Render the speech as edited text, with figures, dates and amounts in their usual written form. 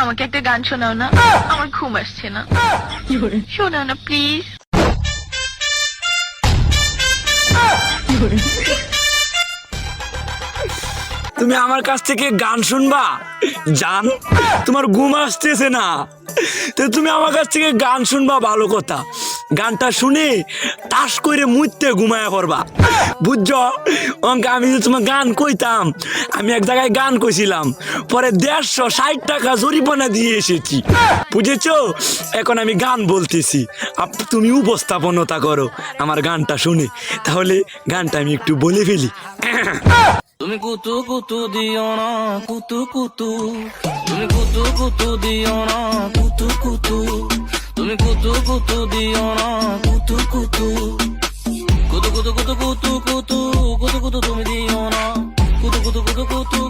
আমাকে একটা গান শোনাও না, আমার ঘুম আসছে না। শোনাও না প্লিজ। তুমি আমার কাছ থেকে গান শুনবা জান? তোমার ঘুম আসতেছে না, তো তুমি আমার কাছ থেকে গান শুনবা, ভালো কথা। গানটা শুনে টাস করে মুইতে ঘুমায়া করবা, বুঝছো? অঙ্কে আমি যে তোমার গান কইতাম, আমি এক জায়গায় গান কইছিলাম, পরে 160 টাকা জরিমানা দিয়ে এসেছি, বুঝেছো? এখন আমি গান বলতেছি, তুমি উপস্থাপনতা করো আমার গানটা শুনে। তাহলে গানটা আমি একটু বলে ফেলি। তুমি কুতু কুতু দিও না কুতু কুতু, তুমি কুতু কুতু দিও না কুতু কুতু, তুমি কুতু কুতু দিও না কুতু কুতু, কুতু কুতু কুতু কুতু কুতু কুতু কুতু তুমি দিও না কুতু কুতু কুতু কুতু